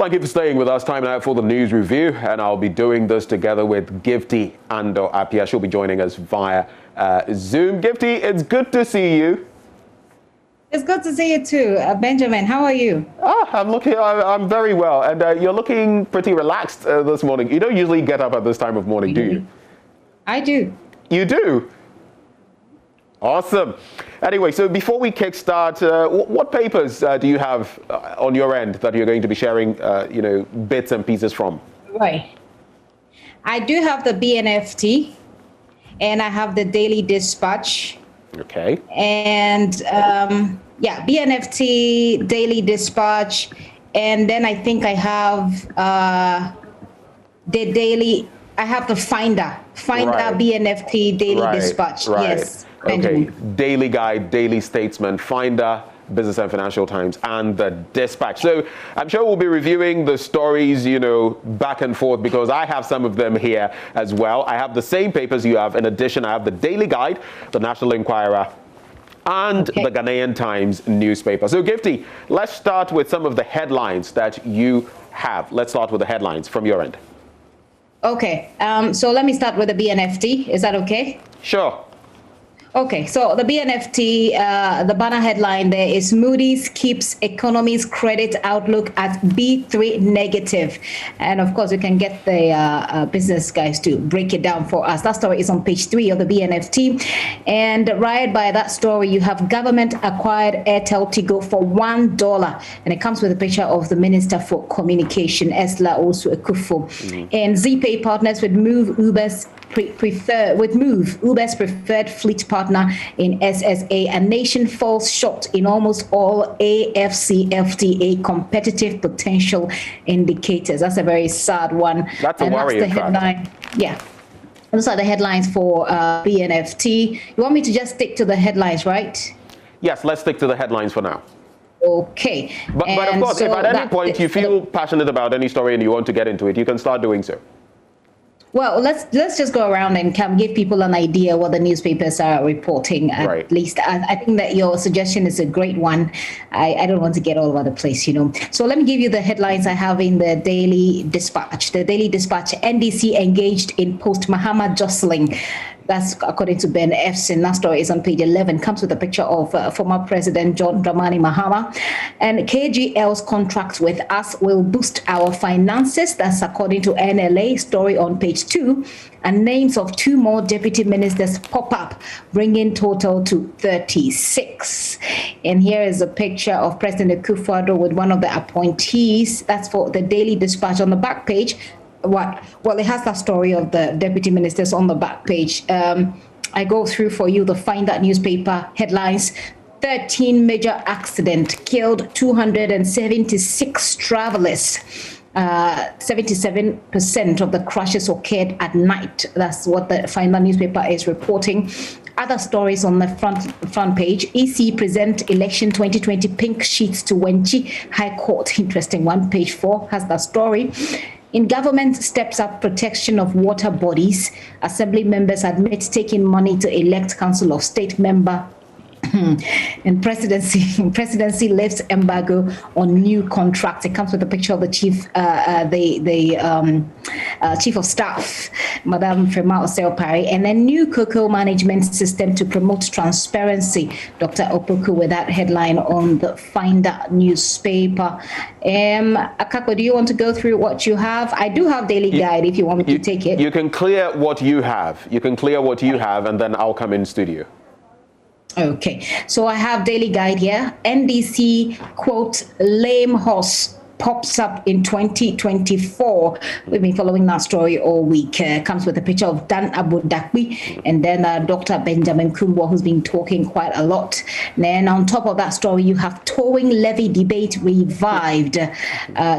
thank you for staying with us. Time now for the news review, and I'll be doing this together with Gov't Ando Apia. She'll be joining us via Zoom. Gov't, it's good to see you. It's good to see you too, Benjamin. How are you? I'm very well, and you're looking pretty relaxed this morning. You don't usually get up at this time of morning, do you? I do. You do? Awesome. Anyway, so before we kickstart, what papers do you have on your end that you're going to be sharing, bits and pieces from? Right. I do have the BNFT, and I have the Daily Dispatch. Okay. And BNFT, Daily Dispatch, and then I think I have the Daily. I have the Finder, right. BNFT, Daily Dispatch. Right. Yes. Okay. Daily Guide, Daily Statesman, Finder, Business and Financial Times, and the Dispatch. So I'm sure we'll be reviewing the stories, back and forth, because I have some of them here as well. I have the same papers you have. In addition, I have the Daily Guide, the National Enquirer, and the Ghanaian Times newspaper. So Gov't, let's start with some of the headlines that you have. Let's start with the headlines from your end. Okay. So let me start with the BNFT. Is that okay? Sure. Okay, so the BNFT, the banner headline there is Moody's keeps economy's credit outlook at B3 negative. And of course, we can get the business guys to break it down for us. That story is on page 3 of the BNFT. And right by that story, you have government acquired Airtel Tigo for $1. And it comes with a picture of the Minister for Communication, Esla Osu-Ekufo. And ZPay partners with Move Uber's Uber's preferred fleet partner in SSA. A nation falls short in almost all AFCFTA competitive potential indicators. That's a very sad one. That's a worry. That's the headline. Yeah. Those are the headlines for BNFT. You want me to just stick to the headlines, right? Yes, let's stick to the headlines for now. Okay. But of course, if at any point you feel passionate about any story and you want to get into it, you can start doing so. Well, let's just go around and give people an idea what the newspapers are reporting. At least I think that your suggestion is a great one. I don't want to get all over the place, So let me give you the headlines I have in the Daily Dispatch. The Daily Dispatch: NDC engaged in post-Mahama jostling. That's according to Ben Efson. That story is on page 11. Comes with a picture of former President John Dramani Mahama. And KGL's contract with us will boost our finances. That's according to NLA. Story on page 2. And names of 2 more deputy ministers pop up, bringing total to 36. And here is a picture of President Akufo-Addo with one of the appointees. That's for the Daily Dispatch on the back page. Well, it has that story of the deputy ministers on the back page. I go through for you the Find That newspaper headlines. 13 major accident killed 276 travelers. 77% of the crashes occurred at night. That's what the Find That newspaper is reporting. Other stories on the front page: EC present election 2020 pink sheets to Wenchi High Court. Interesting one. Page 4 has that story. In government steps up protection of water bodies. Assembly members admit taking money to elect Council of State member. And presidency lifts embargo on new contracts. It comes with a picture of the chief, chief of staff, Madame Fema Osei-Opare, and a new cocoa management system to promote transparency. Dr. Opoku with that headline on the Finder newspaper. Akako, do you want to go through what you have? I do have Daily Guide if you want me to take it. You can clear what you have. And then I'll come in studio. Okay, so I have Daily Guide here. NDC, quote, lame horse pops up in 2024. We've been following that story all week. Comes with a picture of Dan Abu Dakbi and then Dr. Benjamin Kumbo, who's been talking quite a lot. Then on top of that story, you have towing levy debate revived.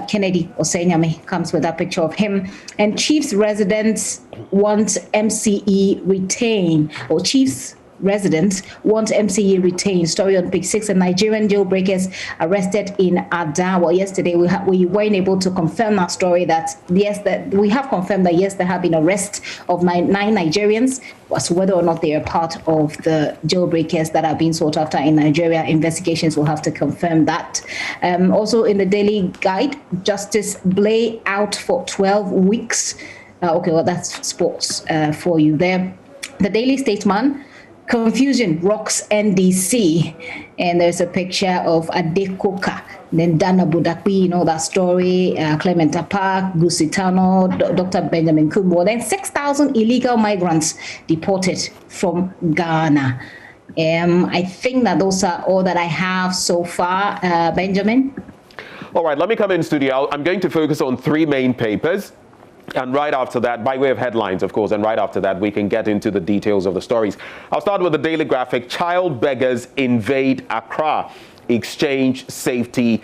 Kennedy Osenyame comes with that picture of him. And Chiefs residents want MCE retain, or Chiefs residents want MCE retained. Story on page 6. And Nigerian jailbreakers arrested in Ada. Well, yesterday we weren't able to confirm our story that yes, that we have confirmed that yes, there have been arrests of nine Nigerians. As to whether or not they are part of the jailbreakers that are being sought after in Nigeria, investigations will have to confirm that. Also in the Daily Guide, Justice Blay out for 12 weeks. Okay, well, that's sports for you there. The Daily Statesman, confusion rocks NDC. And there's a picture of Adekoka, then Dana Budakwi, you know that story, Clement Park, Gusitano, Dr. Benjamin Kumbo. Then 6,000 illegal migrants deported from Ghana. I think that those are all that I have so far, Benjamin. All right, let me come in studio. I'm going to focus on 3 main papers. And right after that, by way of headlines, of course, and right after that, we can get into the details of the stories. I'll start with the Daily Graphic. Child beggars invade Accra, exchange safety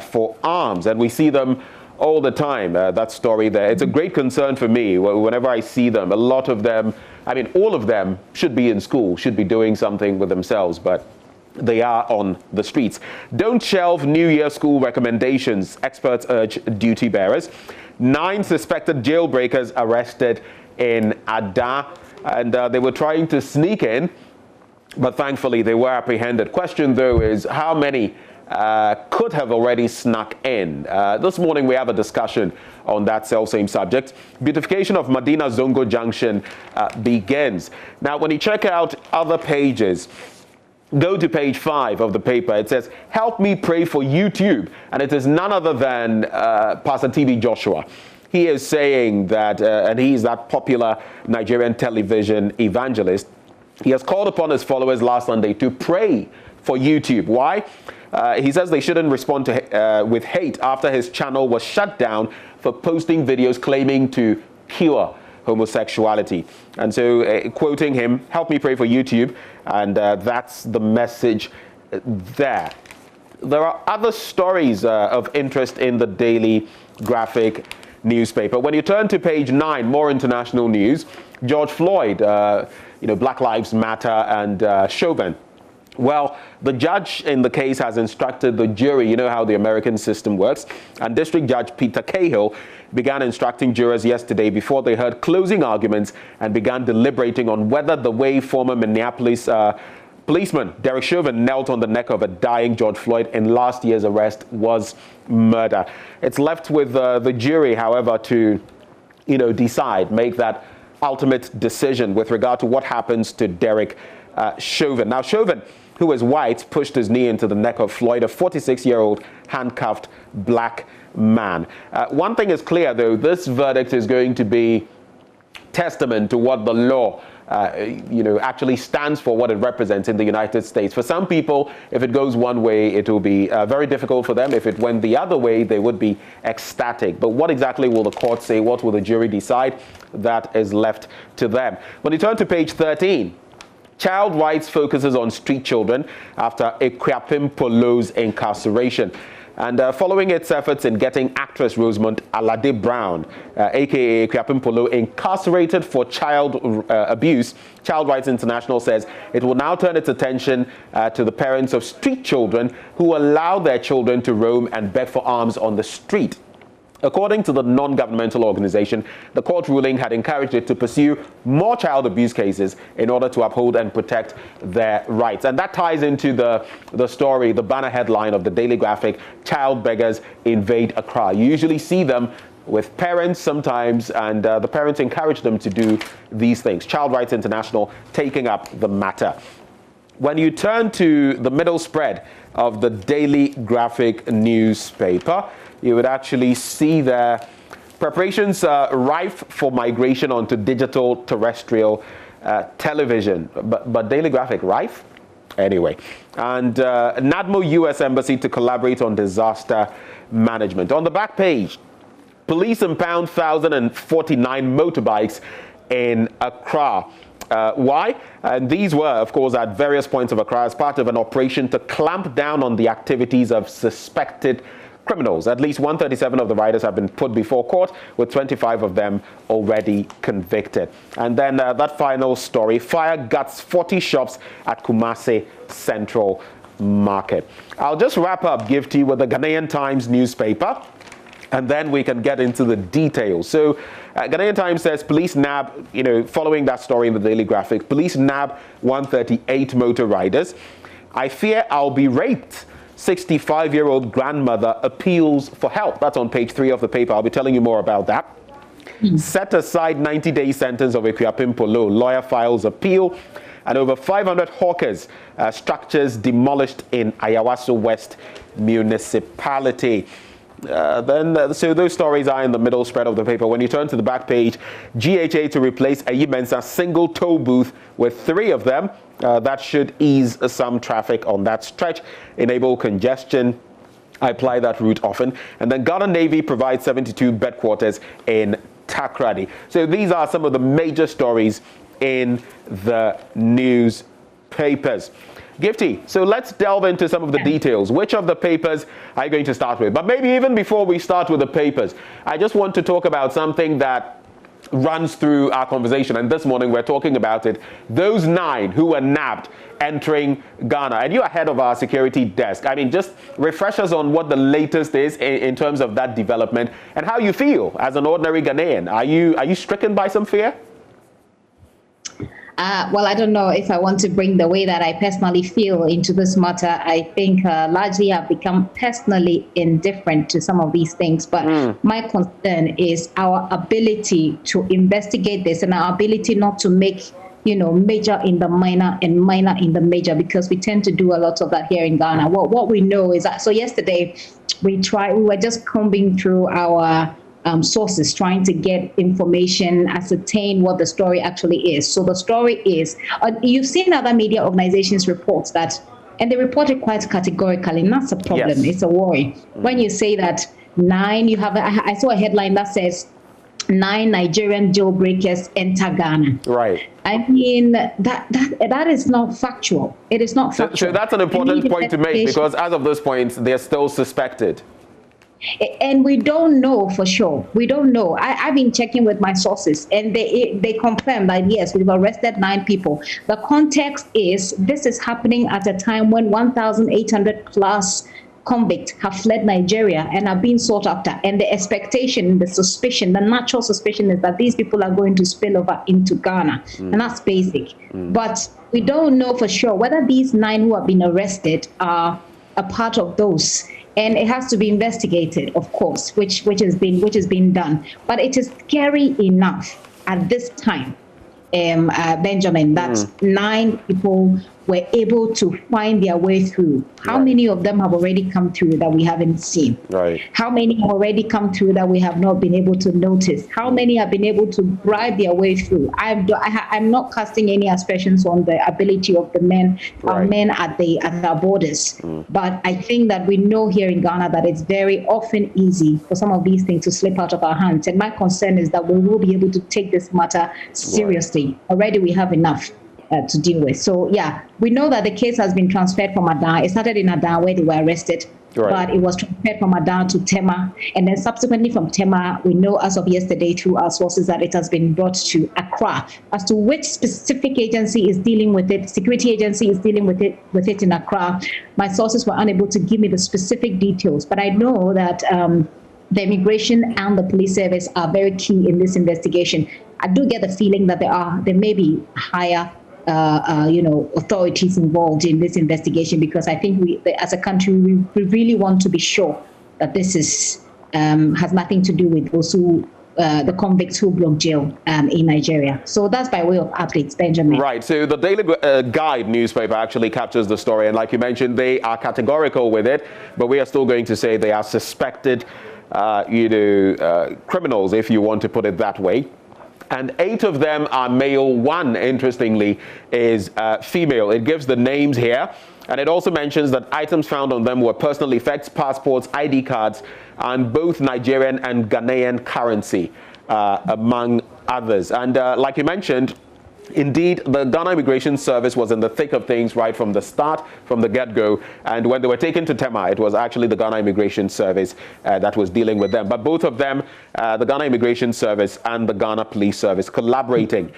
for arms. And we see them all the time, that story there. It's a great concern for me whenever I see them. A lot of them, I mean, all of them should be in school, should be doing something with themselves, but they are on the streets. Don't shelve New Year school recommendations, experts urge duty bearers. 9 suspected jailbreakers arrested in Ada, and they were trying to sneak in, but thankfully they were apprehended. Question though is how many could have already snuck in? This morning we have a discussion on that same subject. Beautification of Medina Zongo Junction begins. Now when you check out other pages, go to page 5 of the paper. It says, help me pray for YouTube. And it is none other than Pastor TB Joshua. He is saying that, and he is that popular Nigerian television evangelist. He has called upon his followers last Sunday to pray for YouTube. Why? He says they shouldn't respond to with hate after his channel was shut down for posting videos claiming to cure homosexuality. And so quoting him, help me pray for YouTube. And that's the message there. There are other stories of interest in the Daily Graphic newspaper. When you turn to page 9, more international news, George Floyd, Black Lives Matter and Chauvin. Well, the judge in the case has instructed the jury, you know how the American system works, and District Judge Peter Cahill began instructing jurors yesterday before they heard closing arguments and began deliberating on whether the way former Minneapolis policeman Derek Chauvin knelt on the neck of a dying George Floyd in last year's arrest was murder. It's left with the jury, however, to decide, make that ultimate decision with regard to what happens to Derek Chauvin. Now, Chauvin, who is white, pushed his knee into the neck of Floyd, a 46-year-old handcuffed black man. One thing is clear, though, this verdict is going to be testament to what the law actually stands for, what it represents in the United States. For some people, if it goes one way, it will be very difficult for them. If it went the other way, they would be ecstatic. But what exactly will the court say? What will the jury decide? That is left to them. When you turn to page 13, child rights focuses on street children after Equiapim Polo's incarceration. And following its efforts in getting actress Rosamund Alade Brown, a.k.a. Equiapim Polo, incarcerated for child abuse, Child Rights International says it will now turn its attention to the parents of street children who allow their children to roam and beg for alms on the street. According to the non-governmental organization, the court ruling had encouraged it to pursue more child abuse cases in order to uphold and protect their rights. And that ties into the story, the banner headline of the Daily Graphic, Child Beggars Invade Accra. You usually see them with parents sometimes, and the parents encourage them to do these things. Child Rights International taking up the matter. When you turn to the middle spread of the Daily Graphic newspaper, you would actually see there preparations rife for migration onto digital terrestrial television. But Daily Graphic rife? Anyway. And NADMO US Embassy to collaborate on disaster management. On the back page, police impound 1,049 motorbikes in Accra. Why? And these were, of course, at various points of Accra as part of an operation to clamp down on the activities of suspected criminals. At least 137 of the riders have been put before court, with 25 of them already convicted. And then that final story, fire guts 40 shops at Kumasi Central Market. I'll just wrap up, Gov't, with the Ghanaian Times newspaper, and then we can get into the details. So Ghanaian Times says police nab, following that story in the Daily Graphic, police nab 138 motor riders. I fear I'll be raped. 65-year-old grandmother appeals for help. That's on page 3 of the paper. I'll be telling you more about that. Set aside 90-day sentence of Ekuapim Polo. Lawyer files appeal. And over 500 hawkers structures demolished in Ayawaso West municipality. So those stories are in the middle spread of the paper. When you turn to the back page, GHA to replace Ayimensa single toll booth with 3 of them. That should ease some traffic on that stretch, enable congestion. I apply that route often. And then Ghana Navy provides 72 bed quarters in Takrady. So these are some of the major stories in the newspapers. Gov't, so let's delve into some of the details. Which of the papers are you going to start with? But maybe even before we start with the papers, I just want to talk about something that runs through our conversation, and this morning we're talking about it. Those 9 who were nabbed entering Ghana, and you're head of our security desk. I mean, just refresh us on what the latest is in terms of that development and how you feel as an ordinary Ghanaian. Are you stricken by some fear? Well, I don't know if I want to bring the way that I personally feel into this matter. I think largely I've become personally indifferent to some of these things. But my concern is our ability to investigate this and our ability not to make, major in the minor and minor in the major, because we tend to do a lot of that here in Ghana. What we know is that, so yesterday we were just combing through our sources, trying to get information, ascertain what the story actually is. So the story is, you've seen other media organizations report that, and they report it quite categorically, and that's a problem. Yes. It's a worry. When you say that 9, I saw a headline that says 9 Nigerian jailbreakers enter Ghana. Right. I mean, that is not factual. It is not factual. So that's an important point to make, because as of those points, they're still suspected. And we don't know for sure. We don't know. I've been checking with my sources, and they confirm that, yes, we've arrested 9 people. The context is this is happening at a time when 1,800 plus convicts have fled Nigeria and are being sought after. And the expectation, the suspicion, the natural suspicion is that these people are going to spill over into Ghana. And that's basic. But we don't know for sure whether these 9 who have been arrested are a part of those. And it has to be investigated, of course, which is being done. But it is scary enough at this time, Benjamin, that 9 people were able to find their way through. How many of them have already come through that we haven't seen? Right. How many have already come through that we have not been able to notice? How many have been able to bribe their way through? I'm not casting any aspersions on the ability of the men, our men at our borders. But I think that we know here in Ghana that it's very often easy for some of these things to slip out of our hands. And my concern is that we will be able to take this matter seriously. Already we have enough to deal with. So, yeah, we know that the case has been transferred from Adan. It started in Adan where they were arrested, but it was transferred from Adan to Tema. And then subsequently from Tema, we know as of yesterday through our sources that it has been brought to Accra. As to which specific agency is dealing with it, security agency is dealing with it in Accra, my sources were unable to give me the specific details. But I know that the immigration and the police service are very key in this investigation. I do get the feeling that there may be higher authorities involved in this investigation, because I think we, as a country, we really want to be sure that this has nothing to do with those who, the convicts who broke jail in Nigeria. So that's by way of updates, Benjamin. Right. So the Daily Guide newspaper actually captures the story, and like you mentioned, they are categorical with it, but we are still going to say they are suspected, criminals, if you want to put it that way. And 8 of them are male. 1, interestingly, is female. It gives the names here. And it also mentions that items found on them were personal effects, passports, ID cards, and both Nigerian and Ghanaian currency, among others. And like you mentioned, Indeed, the Ghana Immigration Service was in the thick of things right from the start, from the get-go. And when they were taken to Tema, it was actually the Ghana Immigration Service that was dealing with them. But both of them, the Ghana Immigration Service and the Ghana Police Service, collaborating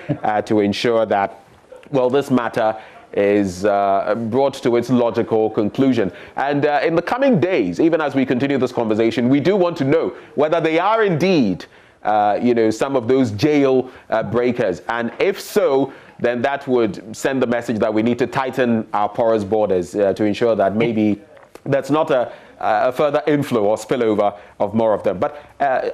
to ensure that, well, this matter is brought to its logical conclusion. And in the coming days, even as we continue this conversation, we do want to know whether they are indeed some of those jail breakers. And if so, then that would send the message that we need to tighten our porous borders to ensure that maybe that's not a further inflow or spillover of more of them. But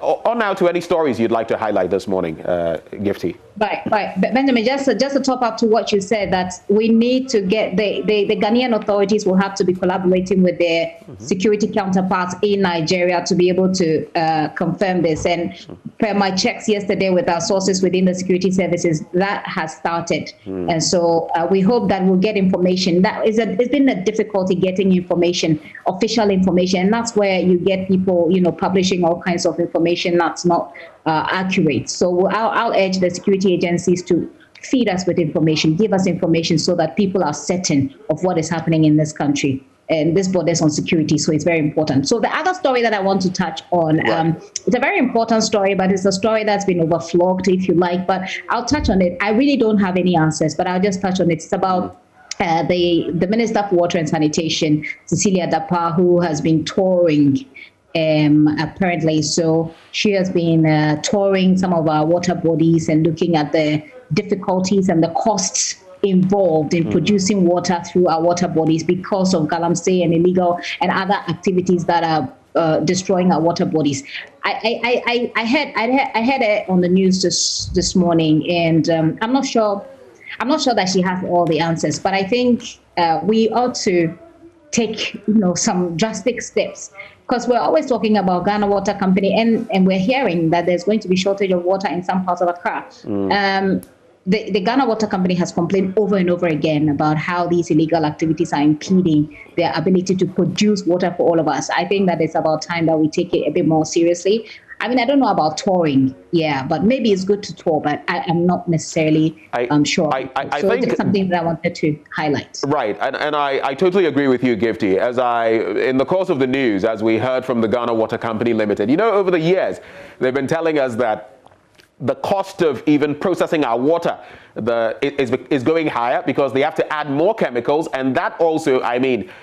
on now to any stories you'd like to highlight this morning, Gifty. Right. Benjamin, just to top up to what you said, that we need to get the Ghanaian authorities will have to be collaborating with their security counterparts in Nigeria to be able to confirm this. And per my checks yesterday with our sources within the security services, that has started. And so we hope that we'll get information. It's been a difficulty getting information, official information, and that's where you get people, publishing all kinds of information that's not accurate. So I'll urge the security agencies to feed us with information, give us information so that people are certain of what is happening in this country. And this borders on security, so it's very important. So the other story that I want to touch on, it's a very important story, but it's a story that's been overflogged, if you like, but I'll touch on it. I really don't have any answers, but I'll just touch on it. It's about the Minister for Water and Sanitation, Cecilia Dapa, who has been touring apparently. So she has been touring some of our water bodies and looking at the difficulties and the costs involved in producing water through our water bodies because of galamsey and illegal and other activities that are destroying our water bodies. I heard it on the news this morning, and I'm not sure that she has all the answers, but I think we ought to take some drastic steps, because we're always talking about Ghana Water Company, and we're hearing that there's going to be shortage of water in some parts of Accra. The Ghana Water Company has complained over and over again about how these illegal activities are impeding their ability to produce water for all of us. I think that it's about time that we take it a bit more seriously. I mean, I don't know about touring, but maybe it's good to tour, but I'm not necessarily sure. I think it's something that I wanted to highlight. Right, and I totally agree with you, Gifty. In the course of the news, as we heard from the Ghana Water Company Limited, over the years, they've been telling us that the cost of even processing our water is going higher because they have to add more chemicals, and that also,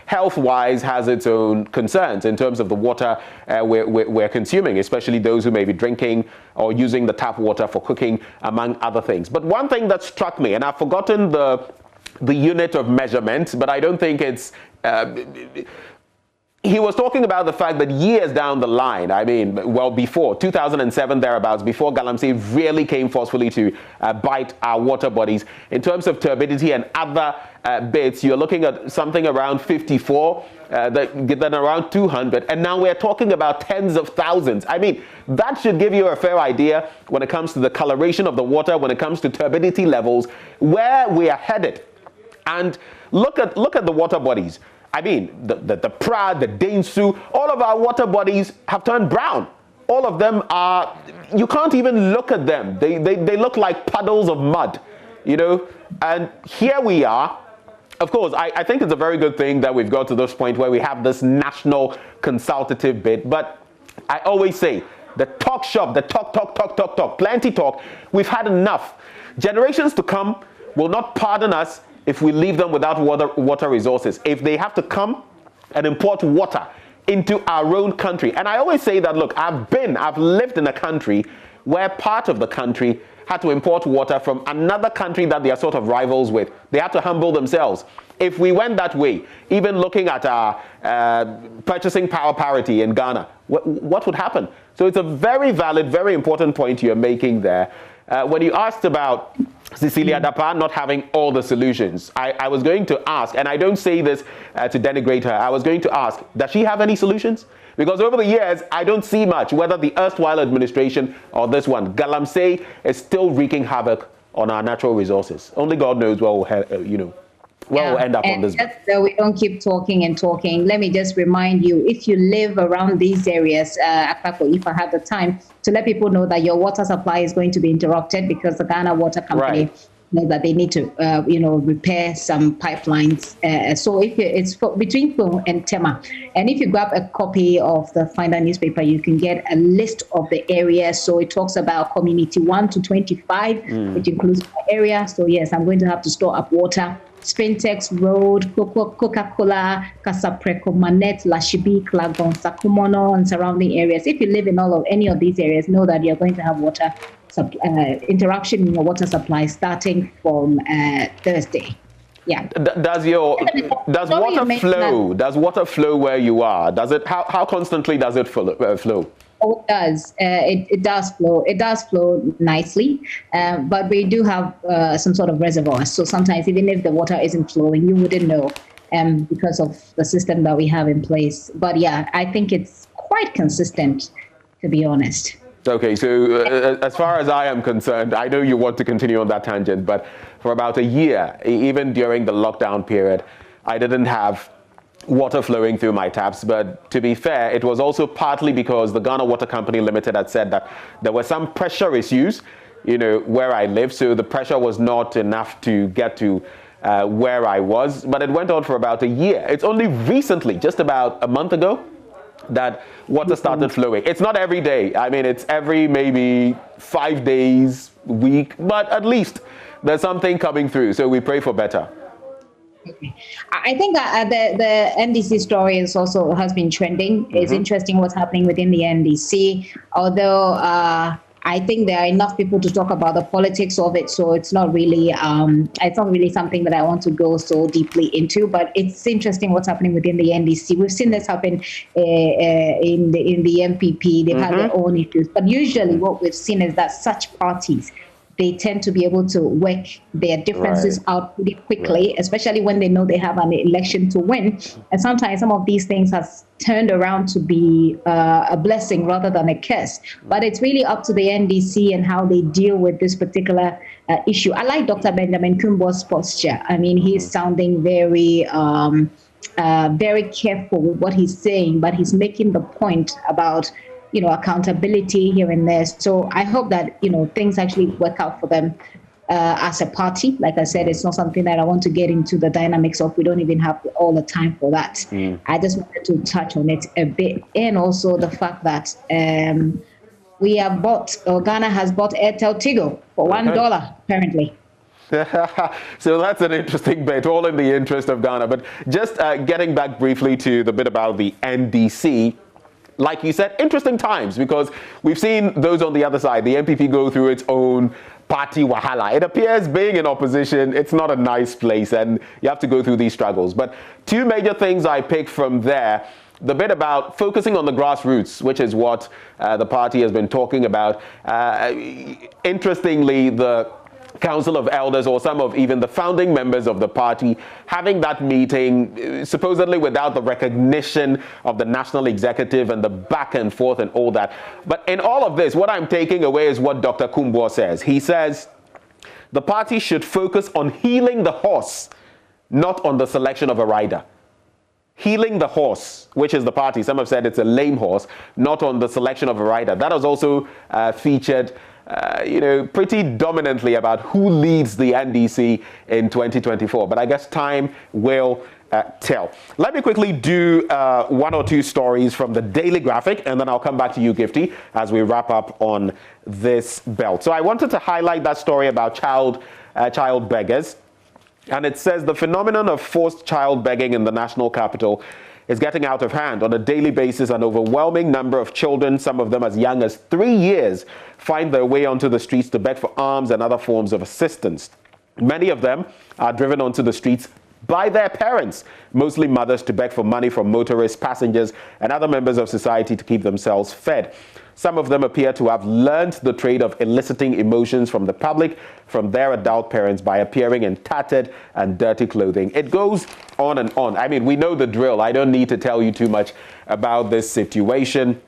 health-wise has its own concerns in terms of the water we're consuming, especially those who may be drinking or using the tap water for cooking, among other things. But one thing that struck me, and I've forgotten the unit of measurement, but I don't think it's... He was talking about the fact that years down the line, before 2007 thereabouts, before galamsey really came forcefully to bite our water bodies, in terms of turbidity and other bits, you're looking at something around 54, then around 200, and now we're talking about tens of thousands. That should give you a fair idea when it comes to the coloration of the water, when it comes to turbidity levels, where we are headed. And look at the water bodies. The Pra, the Dainsu, all of our water bodies have turned brown. All of them are, you can't even look at them. They look like puddles of mud, And here we are. Of course, I think it's a very good thing that we've got to this point where we have this national consultative bit. But I always say, the talk shop, the talk, plenty talk, we've had enough. Generations to come will not pardon us if we leave them without water resources, if they have to come and import water into our own country. And I always say that, look, I've lived in a country where part of the country had to import water from another country that they are sort of rivals with. They had to humble themselves. If we went that way, even looking at our purchasing power parity in Ghana, what would happen? So it's a very valid, very important point you're making there. When you asked about Cecilia Dapa not having all the solutions, I was going to ask, and I don't say this to denigrate her, I was going to ask, does she have any solutions? Because over the years, I don't see much, whether the erstwhile administration or this one. Galamsey is still wreaking havoc on our natural resources. Only God knows where we'll end up on this. Just so we don't keep talking and talking, let me just remind you, if you live around these areas, if I have the time, to let people know that your water supply is going to be interrupted because the Ghana Water Company know that they need to, repair some pipelines. So if it's between Phone and Tema, and if you grab a copy of the Finder newspaper, you can get a list of the areas. So it talks about community 1 to 25, which includes my area. So yes, I'm going to have to store up water. Spintex Road, Coca-Cola, Casapreco, Manet, Lashibi, Klagon, Sakumono, and surrounding areas. If you live in any of these areas, know that you're going to have water interruption in your water supply starting from Thursday. Yeah. Does water flow where you are? Does it? How constantly does it flow? Oh, it does. It does flow. It does flow nicely, but we do have some sort of reservoirs. So sometimes, even if the water isn't flowing, you wouldn't know because of the system that we have in place. But yeah, I think it's quite consistent, to be honest. Okay, so as far as I am concerned, I know you want to continue on that tangent, but for about a year, even during the lockdown period, I didn't have water flowing through my taps. But to be fair, it was also partly because the Ghana Water Company Limited had said that there were some pressure issues, where I live. So the pressure was not enough to get to where I was. But it went on for about a year. It's only recently, just about a month ago, that water started flowing. It's not every day. I mean, it's every maybe 5 days, week, but at least there's something coming through. So we pray for better. I think the NDC story has been trending. It's interesting what's happening within the NDC, although I think there are enough people to talk about the politics of it, so it's not really something that I want to go so deeply into. But it's interesting what's happening within the NDC. We've seen this happen in the MPP. They've had their own issues, but usually what we've seen is that such parties, they tend to be able to work their differences out pretty quickly, especially when they know they have an election to win. And sometimes some of these things has turned around to be a blessing rather than a curse. But it's really up to the NDC and how they deal with this particular issue. I like Dr. Benjamin Kumbo's posture. I mean, he's sounding very careful with what he's saying, but he's making the point about accountability here and there. So I hope that, things actually work out for them as a party. Like I said, it's not something that I want to get into the dynamics of. We don't even have all the time for that. I just wanted to touch on it a bit. And also the fact that Ghana has bought Airtel Tigo for $1, apparently. So that's an interesting bit, all in the interest of Ghana. But just getting back briefly to the bit about the NDC, like you said, interesting times, because we've seen those on the other side, the MPP, go through its own party wahala. It appears being in opposition, it's not a nice place, and you have to go through these struggles. But two major things I picked from there: the bit about focusing on the grassroots, which is what the party has been talking about. Interestingly, the Council of Elders, or some of even the founding members of the party, having that meeting supposedly without the recognition of the national executive and the back and forth and all that. But in all of this, what I'm taking away is what Dr. Kumbo says. He says the party should focus on healing the horse, not on the selection of a rider. Healing the horse, which is the party. Some have said it's a lame horse, not on the selection of a rider. That was also featured pretty dominantly about who leads the NDC in 2024. But I guess time will tell. Let me quickly do one or two stories from the Daily Graphic, and then I'll come back to you, Gifty, as we wrap up on this belt. So I wanted to highlight that story about child beggars. And it says the phenomenon of forced child begging in the national capital is getting out of hand. On a daily basis, an overwhelming number of children, some of them as young as 3 years, find their way onto the streets to beg for alms and other forms of assistance. Many of them are driven onto the streets by their parents, mostly mothers, to beg for money from motorists, passengers, and other members of society to keep themselves fed. Some of them appear to have learned the trade of eliciting emotions from the public, from their adult parents, by appearing in tattered and dirty clothing. It goes on and on. I mean, we know the drill. I don't need to tell you too much about this situation.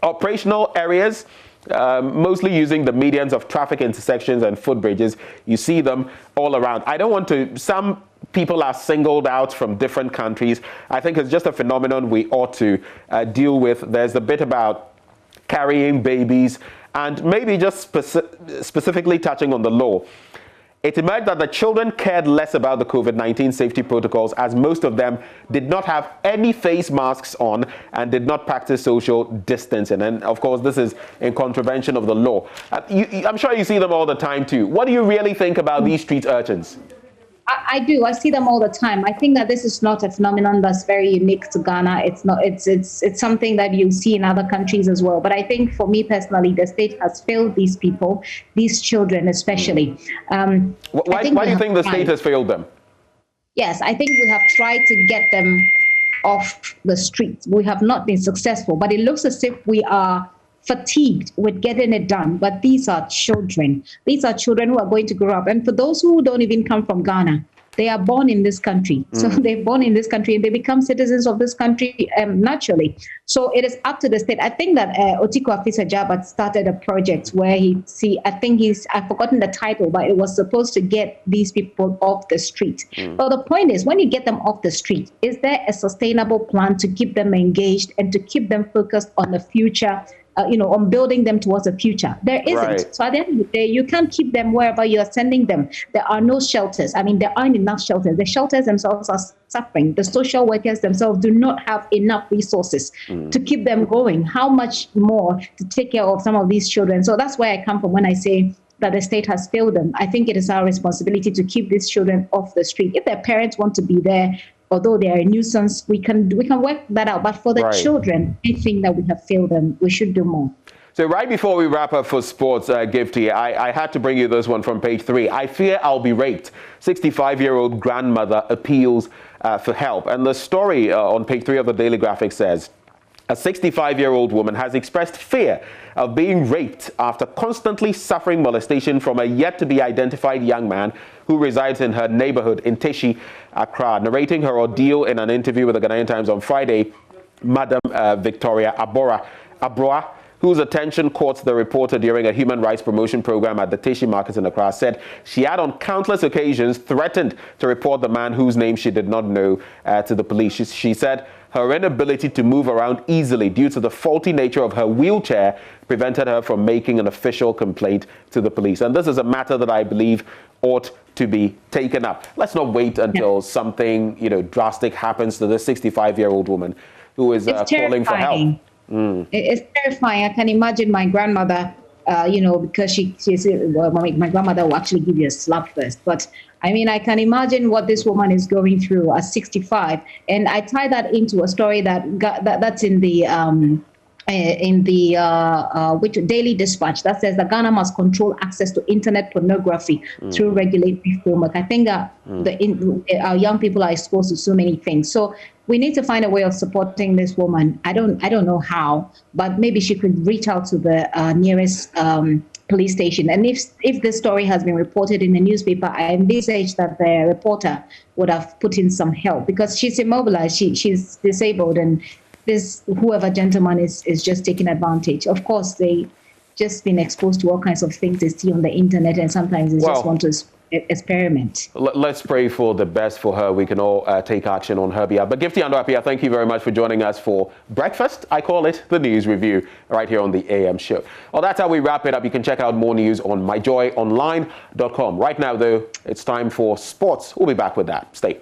Operational areas, mostly using the medians of traffic intersections and footbridges. You see them all around. I don't want to... Some people are singled out from different countries. I think it's just a phenomenon we ought to deal with. There's a bit about carrying babies, and maybe just specifically touching on the law. It emerged that the children cared less about the COVID-19 safety protocols, as most of them did not have any face masks on and did not practice social distancing. And of course, this is in contravention of the law. I'm sure you see them all the time too. What do you really think about these street urchins? I do. I see them all the time. I think that this is not a phenomenon that's very unique to Ghana. It's not. It's something that you see in other countries as well. But I think for me personally, the state has failed these people, these children especially. Why do you think the state has failed them? Yes, I think we have tried to get them off the streets. We have not been successful. But it looks as if we are fatigued with getting it done. But these are children. These are children who are going to grow up. And for those who don't even come from Ghana, they are born in this country. So they're born in this country and they become citizens of this country naturally. So it is up to the state. I think that Otiko Afisa-Jabat started a project where I've forgotten the title, but it was supposed to get these people off the street. But the point is, when you get them off the street, is there a sustainable plan to keep them engaged and to keep them focused on the future? On building them towards a future. There isn't. Right. So at the end of the day, you can't keep them wherever you are sending them. There are no shelters. I mean, there aren't enough shelters. The shelters themselves are suffering. The social workers themselves do not have enough resources to keep them going. How much more to take care of some of these children? So that's where I come from when I say that the state has failed them. I think it is our responsibility to keep these children off the street. If their parents want to be there, although they are a nuisance, we can work that out. But for the children, I think that we have failed them. We should do more. So right before we wrap up for sports, Gov't, I had to bring you this one from page 3. I fear I'll be raped. 65-year-old grandmother appeals for help. And the story on page 3 of the Daily Graphic says, a 65-year-old woman has expressed fear of being raped after constantly suffering molestation from a yet-to-be-identified young man who resides in her neighborhood in Teshi, Accra. Narrating her ordeal in an interview with the Ghanaian Times on Friday, Madam Victoria Abroa, whose attention caught the reporter during a human rights promotion program at the Teshi market in Accra, said she had on countless occasions threatened to report the man whose name she did not know to the police. She said her inability to move around easily due to the faulty nature of her wheelchair prevented her from making an official complaint to the police. And this is a matter that I believe ought to be taken up. Let's not wait until something drastic happens to this 65-year-old woman who is calling for help. It's terrifying. I can imagine my grandmother, because my grandmother will actually give you a slap first. But I mean, I can imagine what this woman is going through at 65. And I tie that into a story that's in the Daily Dispatch that says that Ghana must control access to internet pornography through regulatory framework. I think that our young people are exposed to so many things. So we need to find a way of supporting this woman. I don't know how, but maybe she could reach out to the nearest police station. And if this story has been reported in the newspaper, I envisage that the reporter would have put in some help because she's immobilized. She's disabled, and whoever gentleman is just taking advantage. Of course, they just been exposed to all kinds of things they see on the internet, and sometimes they just want to experiment. Let's pray for the best for her. We can all take action on her behalf. But Gov't Andoapia, thank you very much for joining us for breakfast. I call it the news review right here on the AM show. Well, that's how we wrap it up. You can check out more news on myjoyonline.com. Right now, though, it's time for sports. We'll be back with that. Stay.